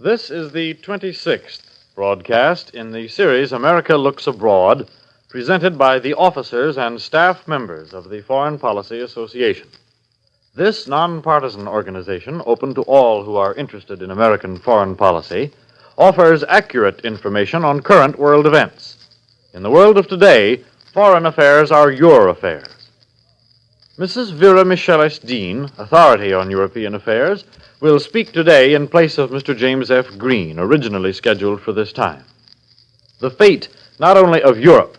This is the 26th broadcast in the series America Looks Abroad, presented by the officers and staff members of the Foreign Policy Association. This nonpartisan organization, open to all who are interested in American foreign policy, offers accurate information on current world events. In the world of today, foreign affairs are your affairs. Mrs. Vera Michelis Dean, authority on European affairs, will speak today in place of Mr. James F. Green, originally scheduled for this time. The fate not only of Europe,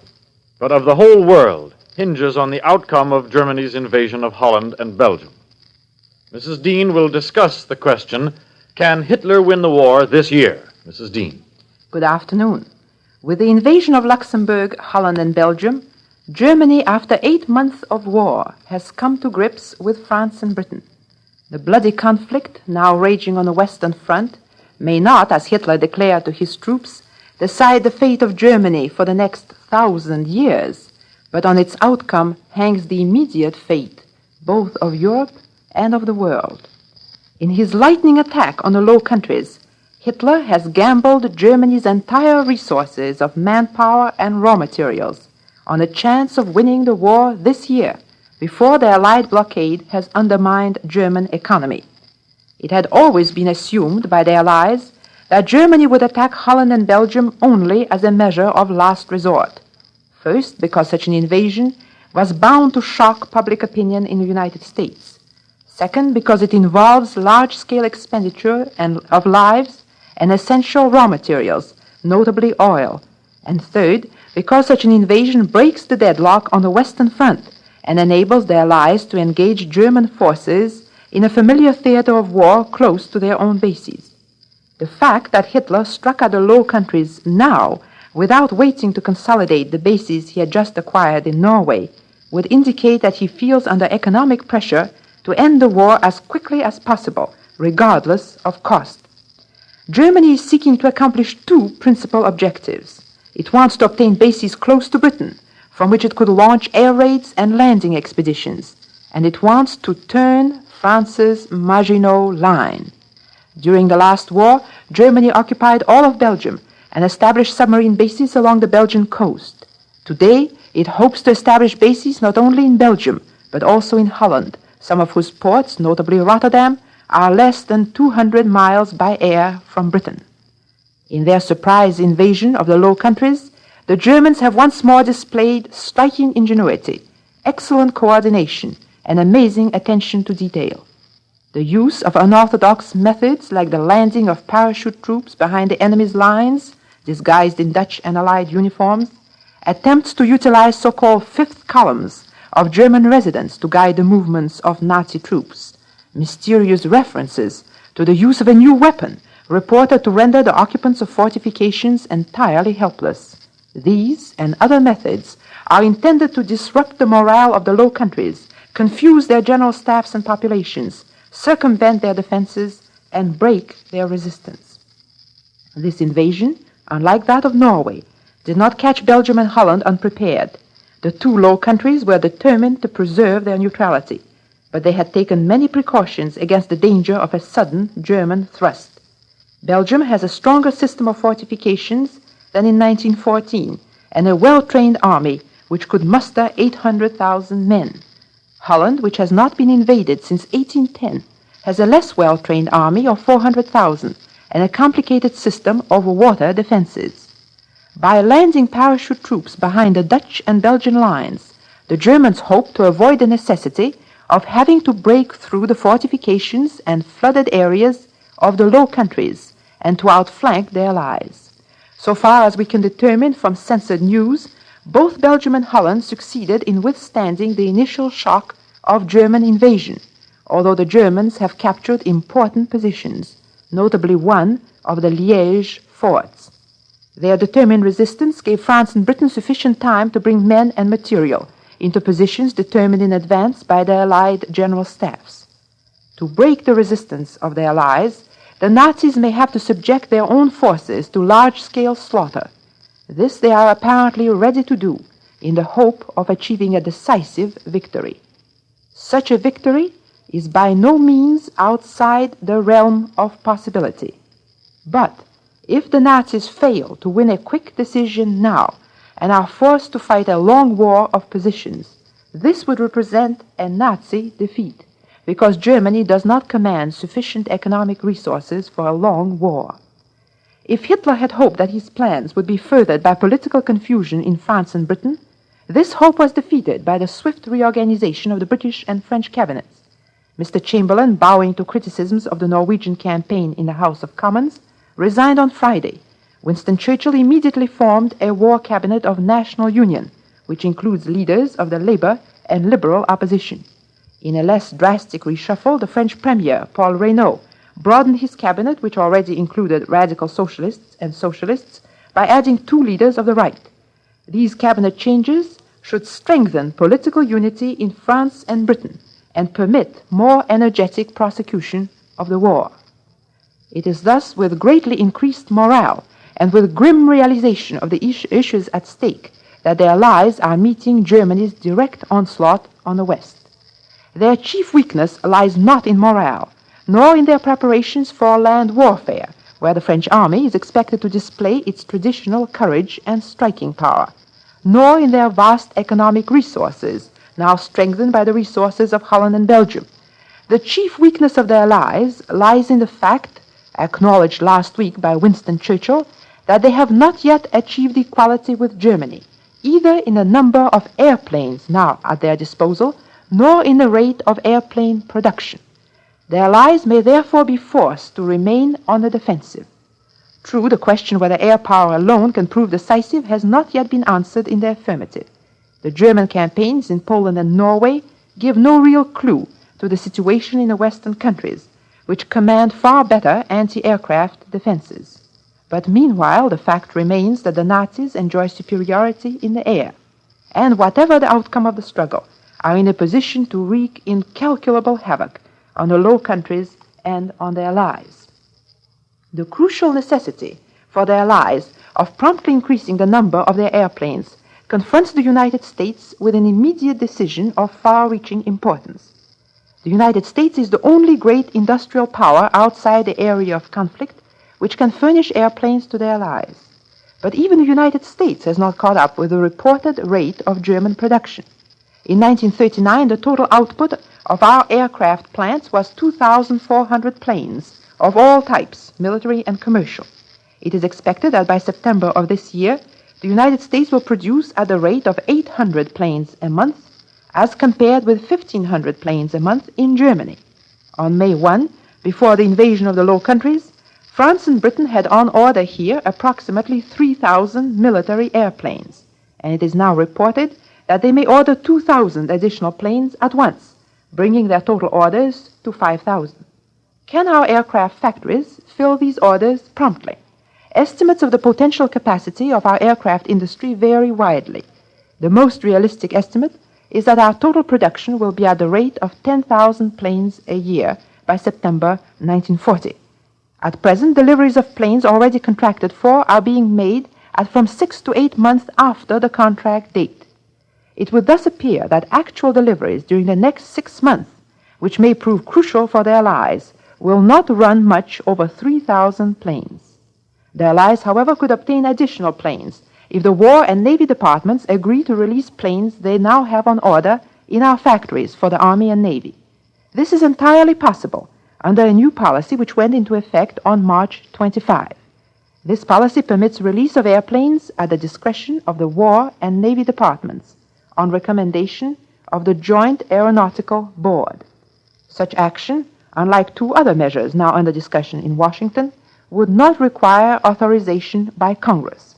but of the whole world hinges on the outcome of Germany's invasion of Holland and Belgium. Mrs. Dean will discuss the question, can Hitler win the war this year? Mrs. Dean. Good afternoon. With the invasion of Luxembourg, Holland, and Belgium, Germany, after 8 months of war, has come to grips with France and Britain. The bloody conflict, now raging on the Western Front, may not, as Hitler declared to his troops, decide the fate of Germany for the next 1,000 years, but on its outcome hangs the immediate fate both of Europe and of the world. In his lightning attack on the Low Countries, Hitler has gambled Germany's entire resources of manpower and raw materials on a chance of winning the war this year, before the Allied blockade has undermined German economy. It had always been assumed by the Allies that Germany would attack Holland and Belgium only as a measure of last resort. First, because such an invasion was bound to shock public opinion in the United States. Second, because it involves large-scale expenditure of lives and essential raw materials, notably oil. And third, because such an invasion breaks the deadlock on the Western Front and enables the Allies to engage German forces in a familiar theater of war close to their own bases. The fact that Hitler struck at the Low Countries now, without waiting to consolidate the bases he had just acquired in Norway, would indicate that he feels under economic pressure to end the war as quickly as possible, regardless of cost. Germany is seeking to accomplish 2 principal objectives. It wants to obtain bases close to Britain, from which it could launch air raids and landing expeditions, and it wants to turn France's Maginot Line. During the last war, Germany occupied all of Belgium and established submarine bases along the Belgian coast. Today, it hopes to establish bases not only in Belgium, but also in Holland, some of whose ports, notably Rotterdam, are less than 200 miles by air from Britain. In their surprise invasion of the Low Countries, the Germans have once more displayed striking ingenuity, excellent coordination, and amazing attention to detail. The use of unorthodox methods like the landing of parachute troops behind the enemy's lines, disguised in Dutch and Allied uniforms, attempts to utilize so-called fifth columns of German residents to guide the movements of Nazi troops, mysterious references to the use of a new weapon reported to render the occupants of fortifications entirely helpless. These and other methods are intended to disrupt the morale of the Low Countries, confuse their general staffs and populations, circumvent their defenses, and break their resistance. This invasion, unlike that of Norway, did not catch Belgium and Holland unprepared. The 2 Low Countries were determined to preserve their neutrality, but they had taken many precautions against the danger of a sudden German thrust. Belgium has a stronger system of fortifications than in 1914 and a well-trained army which could muster 800,000 men. Holland, which has not been invaded since 1810, has a less well-trained army of 400,000 and a complicated system of water defenses. By landing parachute troops behind the Dutch and Belgian lines, the Germans hope to avoid the necessity of having to break through the fortifications and flooded areas of the Low Countries and to outflank their allies. So far as we can determine from censored news, both Belgium and Holland succeeded in withstanding the initial shock of German invasion, although the Germans have captured important positions, notably one of the Liège forts. Their determined resistance gave France and Britain sufficient time to bring men and material into positions determined in advance by the Allied general staffs. To break the resistance of the Allies, the Nazis may have to subject their own forces to large-scale slaughter. This they are apparently ready to do in the hope of achieving a decisive victory. Such a victory is by no means outside the realm of possibility. But if the Nazis fail to win a quick decision now and are forced to fight a long war of positions, this would represent a Nazi defeat, because Germany does not command sufficient economic resources for a long war. If Hitler had hoped that his plans would be furthered by political confusion in France and Britain, this hope was defeated by the swift reorganization of the British and French cabinets. Mr. Chamberlain, bowing to criticisms of the Norwegian campaign in the House of Commons, resigned on Friday. Winston Churchill immediately formed a war cabinet of national union, which includes leaders of the Labour and Liberal opposition. In a less drastic reshuffle, the French Premier, Paul Reynaud, broadened his cabinet, which already included radical socialists and socialists, by adding 2 leaders of the right. These cabinet changes should strengthen political unity in France and Britain and permit more energetic prosecution of the war. It is thus with greatly increased morale and with grim realization of the issues at stake that the Allies are meeting Germany's direct onslaught on the West. Their chief weakness lies not in morale, nor in their preparations for land warfare, where the French army is expected to display its traditional courage and striking power, nor in their vast economic resources, now strengthened by the resources of Holland and Belgium. The chief weakness of the Allies lies in the fact, acknowledged last week by Winston Churchill, that they have not yet achieved equality with Germany, either in the number of airplanes now at their disposal, nor in the rate of airplane production. The Allies may therefore be forced to remain on the defensive. True, the question whether air power alone can prove decisive has not yet been answered in the affirmative. The German campaigns in Poland and Norway give no real clue to the situation in the Western countries, which command far better anti-aircraft defenses. But meanwhile, the fact remains that the Nazis enjoy superiority in the air, and whatever the outcome of the struggle, are in a position to wreak incalculable havoc on the Low Countries and on the Allies. The crucial necessity for the Allies of promptly increasing the number of their airplanes confronts the United States with an immediate decision of far-reaching importance. The United States is the only great industrial power outside the area of conflict which can furnish airplanes to the Allies. But even the United States has not caught up with the reported rate of German production. In 1939, the total output of our aircraft plants was 2,400 planes of all types, military and commercial. It is expected that by September of this year, the United States will produce at the rate of 800 planes a month, as compared with 1,500 planes a month in Germany. On May 1, before the invasion of the Low Countries, France and Britain had on order here approximately 3,000 military airplanes, and it is now reported that they may order 2,000 additional planes at once, bringing their total orders to 5,000. Can our aircraft factories fill these orders promptly? Estimates of the potential capacity of our aircraft industry vary widely. The most realistic estimate is that our total production will be at the rate of 10,000 planes a year by September 1940. At present, deliveries of planes already contracted for are being made at from 6 to 8 months after the contract date. It would thus appear that actual deliveries during the next 6 months, which may prove crucial for the Allies, will not run much over 3,000 planes. The Allies, however, could obtain additional planes if the War and Navy departments agree to release planes they now have on order in our factories for the Army and Navy. This is entirely possible under a new policy which went into effect on March 25. This policy permits release of airplanes at the discretion of the War and Navy departments on recommendation of the Joint Aeronautical Board. Such action, unlike 2 other measures now under discussion in Washington, would not require authorization by Congress.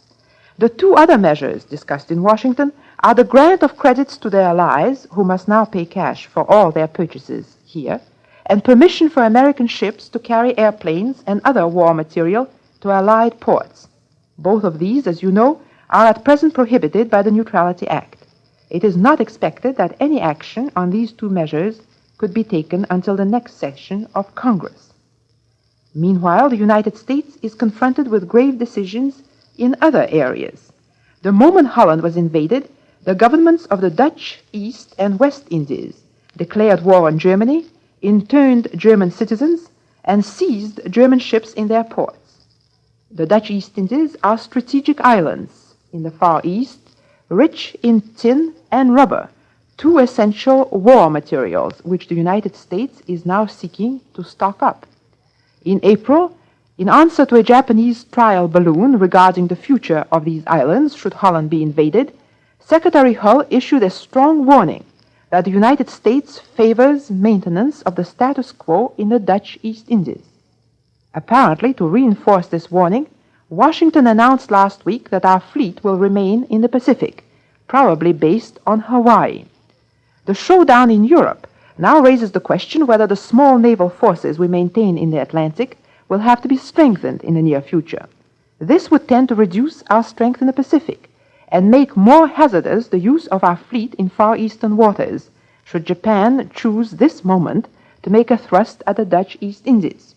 The 2 other measures discussed in Washington are the grant of credits to the Allies, who must now pay cash for all their purchases here, and permission for American ships to carry airplanes and other war material to Allied ports. Both of these, as you know, are at present prohibited by the Neutrality Act. It is not expected that any action on these 2 measures could be taken until the next session of Congress. Meanwhile, the United States is confronted with grave decisions in other areas. The moment Holland was invaded, the governments of the Dutch East and West Indies declared war on Germany, interned German citizens, and seized German ships in their ports. The Dutch East Indies are strategic islands in the Far East, rich in tin and rubber, two essential war materials which the United States is now seeking to stock up. In April, in answer to a Japanese trial balloon regarding the future of these islands should Holland be invaded, Secretary Hull issued a strong warning that the United States favors maintenance of the status quo in the Dutch East Indies. Apparently, to reinforce this warning, Washington announced last week that our fleet will remain in the Pacific, probably based on Hawaii. The showdown in Europe now raises the question whether the small naval forces we maintain in the Atlantic will have to be strengthened in the near future. This would tend to reduce our strength in the Pacific and make more hazardous the use of our fleet in Far Eastern waters, should Japan choose this moment to make a thrust at the Dutch East Indies.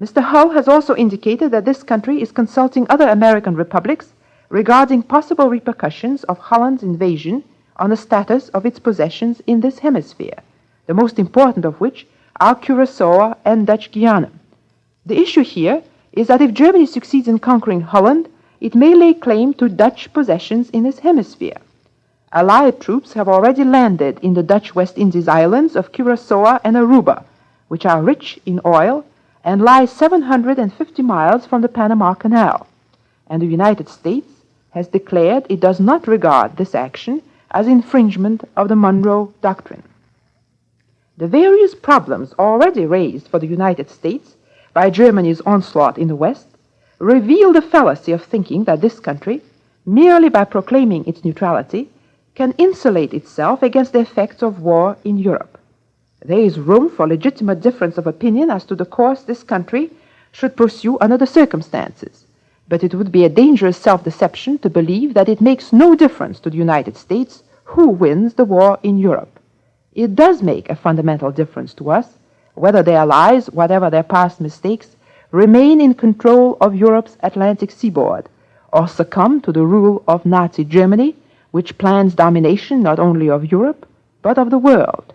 Mr. Hull has also indicated that this country is consulting other American republics regarding possible repercussions of Holland's invasion on the status of its possessions in this hemisphere, the most important of which are Curaçao and Dutch Guiana. The issue here is that if Germany succeeds in conquering Holland, it may lay claim to Dutch possessions in this hemisphere. Allied troops have already landed in the Dutch West Indies islands of Curaçao and Aruba, which are rich in oil and lie 750 miles from the Panama Canal, and the United States has declared it does not regard this action as infringement of the Monroe Doctrine. The various problems already raised for the United States by Germany's onslaught in the West reveal the fallacy of thinking that this country, merely by proclaiming its neutrality, can insulate itself against the effects of war in Europe. There is room for legitimate difference of opinion as to the course this country should pursue under the circumstances, but it would be a dangerous self-deception to believe that it makes no difference to the United States who wins the war in Europe. It does make a fundamental difference to us whether the Allies, whatever their past mistakes, remain in control of Europe's Atlantic seaboard, or succumb to the rule of Nazi Germany, which plans domination not only of Europe, but of the world.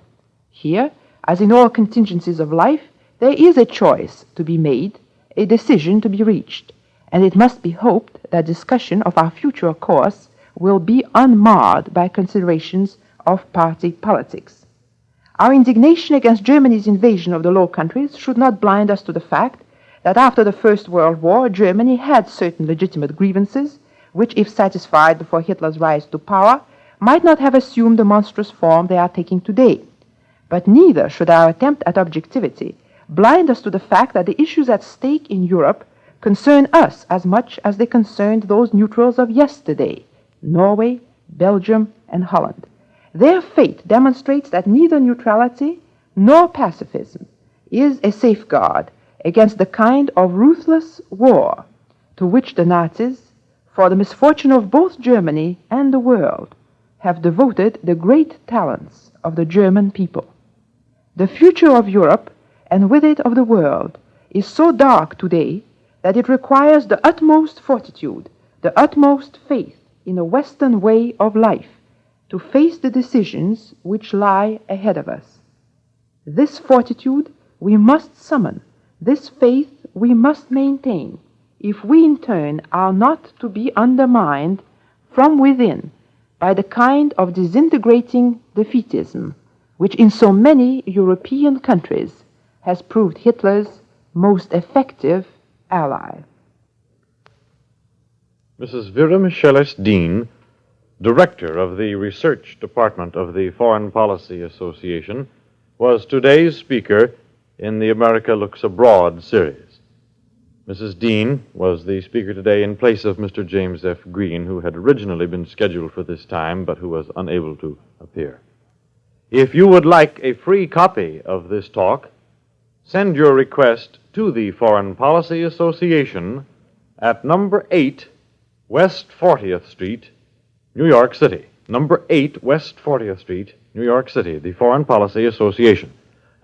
Here, as in all contingencies of life, there is a choice to be made, a decision to be reached, and it must be hoped that discussion of our future course will be unmarred by considerations of party politics. Our indignation against Germany's invasion of the Low Countries should not blind us to the fact that after the First World War, Germany had certain legitimate grievances, which, if satisfied before Hitler's rise to power, might not have assumed the monstrous form they are taking today. But neither should our attempt at objectivity blind us to the fact that the issues at stake in Europe concern us as much as they concerned those neutrals of yesterday, Norway, Belgium, and Holland. Their fate demonstrates that neither neutrality nor pacifism is a safeguard against the kind of ruthless war to which the Nazis, for the misfortune of both Germany and the world, have devoted the great talents of the German people. The future of Europe, and with it of the world, is so dark today that it requires the utmost fortitude, the utmost faith in a Western way of life to face the decisions which lie ahead of us. This fortitude we must summon, this faith we must maintain, if we in turn are not to be undermined from within by the kind of disintegrating defeatism which in so many European countries has proved Hitler's most effective ally. Mrs. Vera Michelis Dean, Director of the Research Department of the Foreign Policy Association, was today's speaker in the America Looks Abroad series. Mrs. Dean was the speaker today in place of Mr. James F. Green, who had originally been scheduled for this time but who was unable to appear. If you would like a free copy of this talk, send your request to the Foreign Policy Association at number 8 West 40th Street, New York City. Number 8 West 40th Street, New York City, the Foreign Policy Association.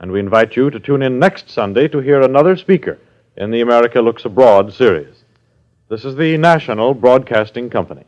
And we invite you to tune in next Sunday to hear another speaker in the America Looks Abroad series. This is the National Broadcasting Company.